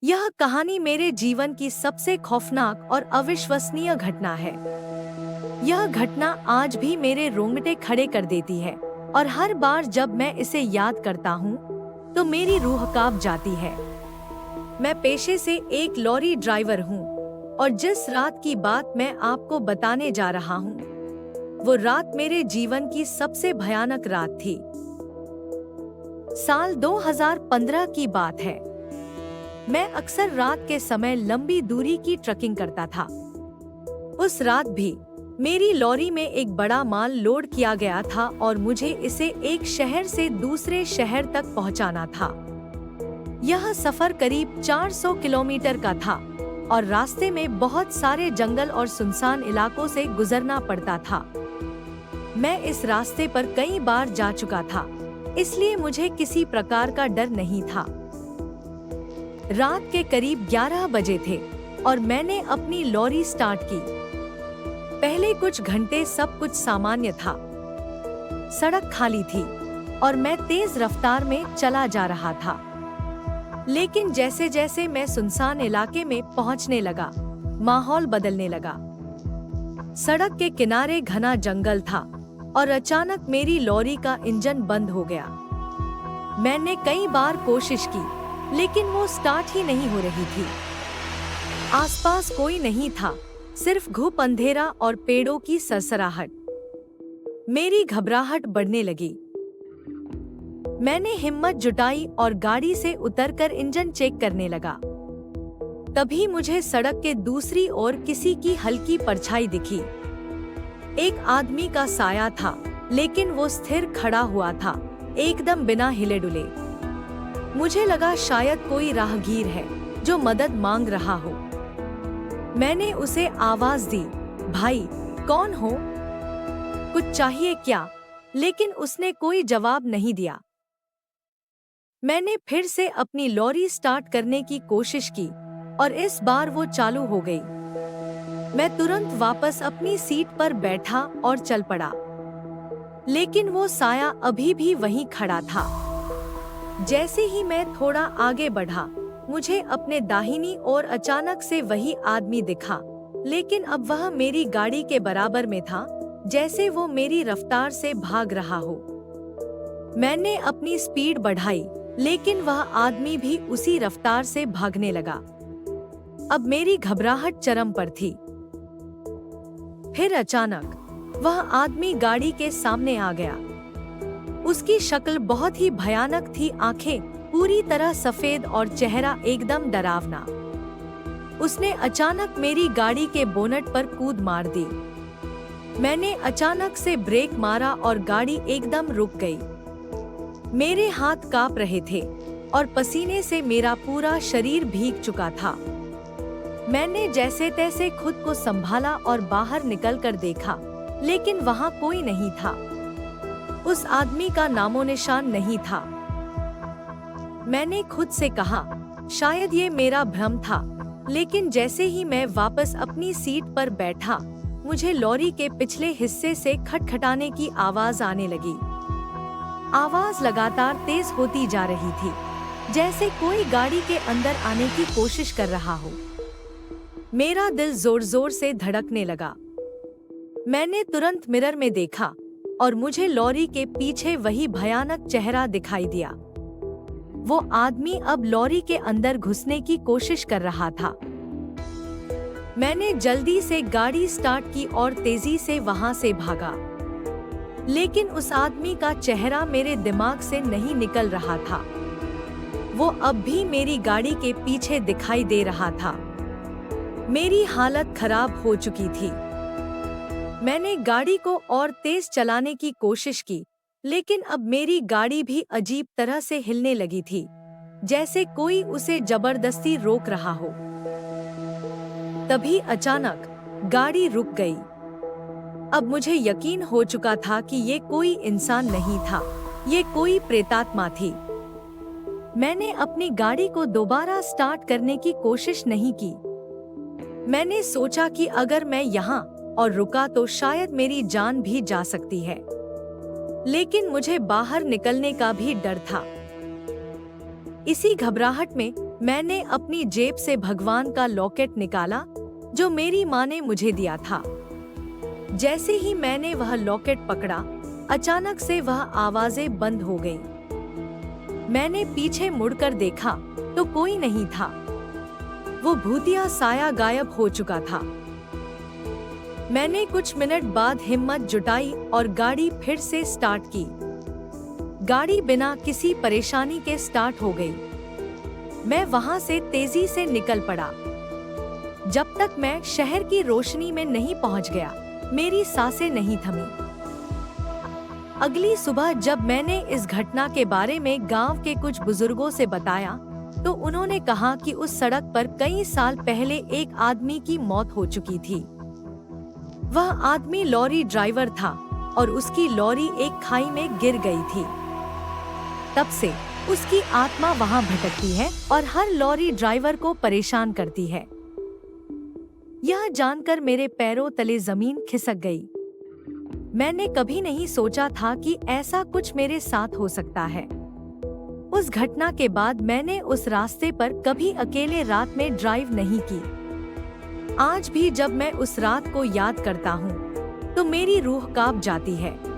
यह कहानी मेरे जीवन की सबसे खौफनाक और अविश्वसनीय घटना है। यह घटना आज भी मेरे रोंगटे खड़े कर देती है और हर बार जब मैं इसे याद करता हूँ, तो मेरी रूह कांप जाती है। मैं पेशे से एक लॉरी ड्राइवर हूँ और जिस रात की बात मैं आपको बताने जा रहा हूँ, वो रात मेरे जीवन की सबसे भयानक रात थी। साल 2015 की बात है। मैं अक्सर रात के समय लंबी दूरी की ट्रकिंग करता था। उस रात भी मेरी लॉरी में एक बड़ा माल लोड किया गया था और मुझे इसे एक शहर से दूसरे शहर तक पहुंचाना था। यह सफर करीब 400 किलोमीटर का था और रास्ते में बहुत सारे जंगल और सुनसान इलाकों से गुजरना पड़ता था। मैं इस रास्ते पर कई बार जा चुका था, इसलिए मुझे किसी प्रकार का डर नहीं था। रात के करीब 11 बजे थे और मैंने अपनी लॉरी स्टार्ट की। पहले कुछ घंटे सब कुछ सामान्य था। सड़क खाली थी और मैं तेज रफ्तार में चला जा रहा था। लेकिन जैसे जैसे मैं सुनसान इलाके में पहुंचने लगा, माहौल बदलने लगा। सड़क के किनारे घना जंगल था और अचानक मेरी लॉरी का इंजन बंद हो गया। मैंने कई बार कोशिश की, लेकिन वो स्टार्ट ही नहीं हो रही थी। आसपास कोई नहीं था, सिर्फ घुप अंधेरा और पेड़ों की सरसराहट। मेरी घबराहट बढ़ने लगी। मैंने हिम्मत जुटाई और गाड़ी से उतरकर इंजन चेक करने लगा। तभी मुझे सड़क के दूसरी ओर किसी की हल्की परछाई दिखी। एक आदमी का साया था, लेकिन वो स्थिर खड़ा हुआ था, एकदम बिना हिले डुले। मुझे लगा शायद कोई राहगीर है जो मदद मांग रहा हो। मैंने उसे आवाज दी, भाई कौन हो? कुछ चाहिए क्या? लेकिन उसने कोई जवाब नहीं दिया। मैंने फिर से अपनी लॉरी स्टार्ट करने की कोशिश की और इस बार वो चालू हो गई। मैं तुरंत वापस अपनी सीट पर बैठा और चल पड़ा, लेकिन वो साया अभी भी वहीं खड़ा था। जैसे ही मैं थोड़ा आगे बढ़ा, मुझे अपने दाहिनी ओर अचानक से वही आदमी दिखा, लेकिन अब वह मेरी गाड़ी के बराबर में था, जैसे वो मेरी रफ्तार से भाग रहा हो। मैंने अपनी स्पीड बढ़ाई, लेकिन वह आदमी भी उसी रफ्तार से भागने लगा। अब मेरी घबराहट चरम पर थी। फिर अचानक वह आदमी गाड़ी के सामने आ गया। उसकी शक्ल बहुत ही भयानक थी, आंखें पूरी तरह सफेद और चेहरा एकदम डरावना। उसने अचानक मेरी गाड़ी के बोनट पर कूद मार दी। मैंने अचानक से ब्रेक मारा और गाड़ी एकदम रुक गई। मेरे हाथ कांप रहे थे और पसीने से मेरा पूरा शरीर भीग चुका था। मैंने जैसे तैसे खुद को संभाला और बाहर निकलकर देखा, लेकिन वहां कोई नहीं था। उस आदमी का नामो निशान नहीं था। मैंने खुद से कहा, शायद ये मेरा भ्रम था, लेकिन जैसे ही मैं वापस अपनी सीट पर बैठा, मुझे लॉरी के पिछले हिस्से से खटखटाने की आवाज आने लगी। आवाज लगातार तेज होती जा रही थी, जैसे कोई गाड़ी के अंदर आने की कोशिश कर रहा हो। मेरा दिल जोर जोर से धड़कने लगा। मैंने तुरंत मिरर में देखा और मुझे लॉरी के पीछे वही भयानक चेहरा दिखाई दिया। वो आदमी अब लॉरी के अंदर घुसने की कोशिश कर रहा था। मैंने जल्दी से गाड़ी स्टार्ट की और तेजी से वहां से भागा, लेकिन उस आदमी का चेहरा मेरे दिमाग से नहीं निकल रहा था। वो अब भी मेरी गाड़ी के पीछे दिखाई दे रहा था। मेरी हालत खराब हो चुकी थी। मैंने गाड़ी को और तेज चलाने की कोशिश की, लेकिन अब मेरी गाड़ी भी अजीब तरह से हिलने लगी थी, जैसे कोई उसे जबरदस्ती रोक रहा हो। तभी अचानक गाड़ी रुक गई। अब मुझे यकीन हो चुका था कि ये कोई इंसान नहीं था, ये कोई प्रेतात्मा थी। मैंने अपनी गाड़ी को दोबारा स्टार्ट करने की कोशिश नहीं की। मैंने सोचा कि अगर मैं यहाँ और रुका तो शायद मेरी जान भी जा सकती है, लेकिन मुझे बाहर निकलने का भी डर था। इसी घबराहट में मैंने अपनी जेब से भगवान का लॉकेट निकाला जो मेरी माँ ने मुझे दिया था। जैसे ही मैंने वह लॉकेट पकड़ा, अचानक से वह आवाजें बंद हो गई। मैंने पीछे मुड़कर देखा तो कोई नहीं था। वो भूतिया साया गायब हो चुका था। मैंने कुछ मिनट बाद हिम्मत जुटाई और गाड़ी फिर से स्टार्ट की। गाड़ी बिना किसी परेशानी के स्टार्ट हो गई। मैं वहां से तेजी से निकल पड़ा। जब तक मैं शहर की रोशनी में नहीं पहुंच गया, मेरी सांसें नहीं थमी। अगली सुबह जब मैंने इस घटना के बारे में गांव के कुछ बुजुर्गों से बताया, तो उन्होंने कहा कि उस सड़क पर कई साल पहले एक आदमी की मौत हो चुकी थी। वह आदमी लॉरी ड्राइवर था और उसकी लॉरी एक खाई में गिर गई थी। तब से उसकी आत्मा वहां भटकती है और हर लॉरी ड्राइवर को परेशान करती है। यह जानकर मेरे पैरों तले जमीन खिसक गई। मैंने कभी नहीं सोचा था कि ऐसा कुछ मेरे साथ हो सकता है। उस घटना के बाद मैंने उस रास्ते पर कभी अकेले रात में ड्राइव नहीं की। आज भी जब मैं उस रात को याद करता हूँ, तो मेरी रूह कांप जाती है।